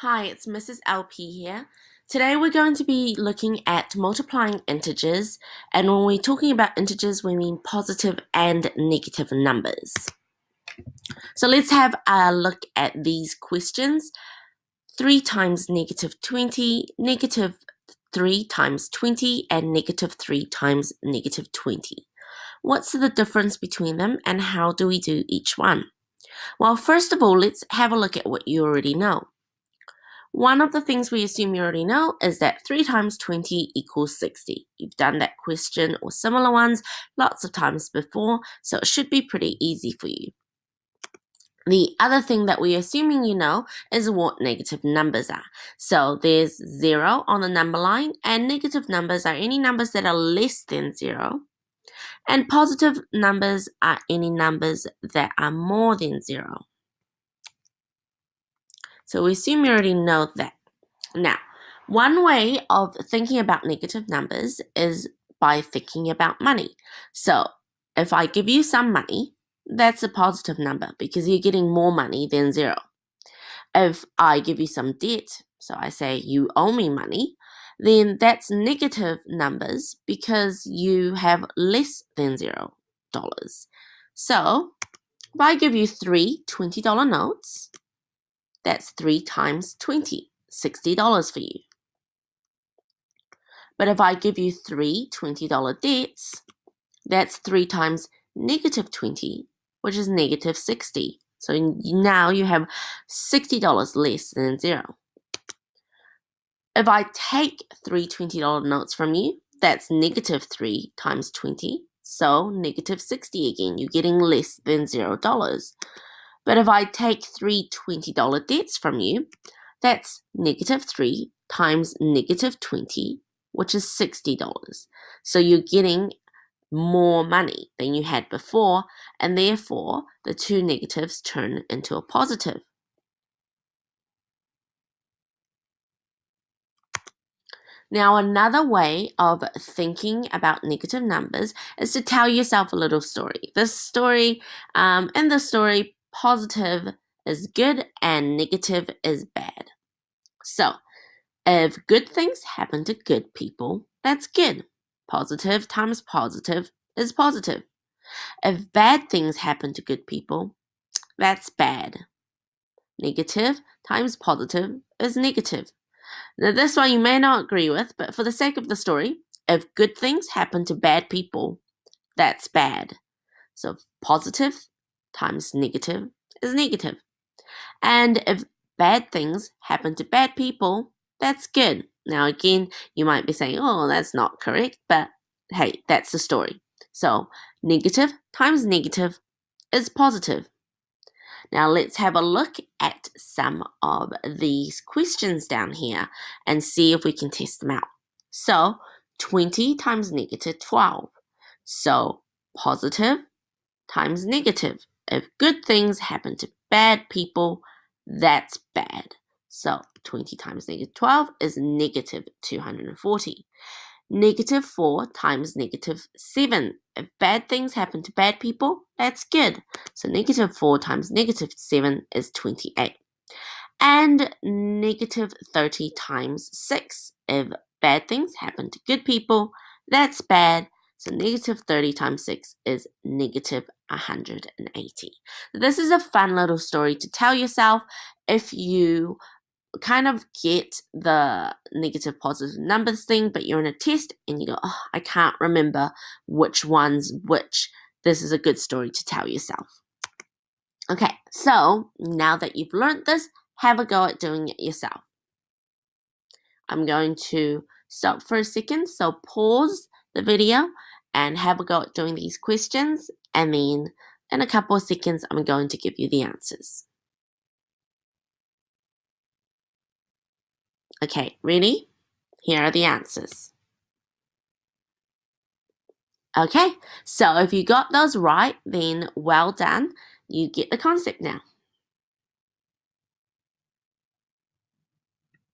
Hi, it's Mrs. LP here. Today we're going to be looking at multiplying integers, and when we're talking about integers, we mean positive and negative numbers. So let's have a look at these questions. 3 times negative 20, negative 3 times 20, and negative 3 times negative 20. What's the difference between them, and how do we do each one? Well, first of all, let's have a look at what you already know. One of the things we assume you already know is that 3 times 20 equals 60. You've done that question or similar ones lots of times before, so it should be pretty easy for you. The other thing that we're assuming you know is what negative numbers are. So there's 0 on the number line, and negative numbers are any numbers that are less than 0. And positive numbers are any numbers that are more than 0. So we assume you already know that. Now, one way of thinking about negative numbers is by thinking about money. So, if I give you some money, that's a positive number because you're getting more money than 0. If I give you some debt, so I say you owe me money, then that's negative numbers because you have less than $0. So, if I give you three $20 notes, that's 3 times 20. $60 for you. But if I give you three $20 debts, that's 3 times negative 20, which is negative 60. So now you have $60 less than 0. If I take three $20 notes from you, that's negative 3 times 20, so negative 60 again. You're getting less than $0. But if I take three $20 debts from you, that's negative 3 times negative 20, which is $60. So you're getting more money than you had before, and therefore the two negatives turn into a positive. Now, another way of thinking about negative numbers is to tell yourself a little story. In this story, positive is good and negative is bad. So, if good things happen to good people, that's good. Positive times positive is positive. If bad things happen to good people, that's bad. Negative times positive is negative. Now, this one you may not agree with, but for the sake of the story, if good things happen to bad people, that's bad. So positive times negative is negative. And if bad things happen to bad people, that's good. Now, again, you might be saying, oh, that's not correct, but hey, that's the story. So negative times negative is positive. Now let's have a look at some of these questions down here and see if we can test them out. So 20 times negative 12. So positive times negative. If good things happen to bad people, that's bad. So 20 times negative 12 is negative 240. Negative 4 times negative 7. If bad things happen to bad people, that's good. So negative 4 times negative 7 is 28. And negative 30 times 6. If bad things happen to good people, that's bad. So negative 30 times 6 is negative 180. This is a fun little story to tell yourself if you kind of get the negative positive numbers thing, but you're in a test and you go, oh, I can't remember which one's which. This is a good story to tell yourself. Okay, so now that you've learned this, have a go at doing it yourself. I'm going to stop for a second, so pause the video and have a go at doing these questions, and then in a couple of seconds, I'm going to give you the answers. Okay, ready? Here are the answers. Okay, so if you got those right, then well done. You get the concept now.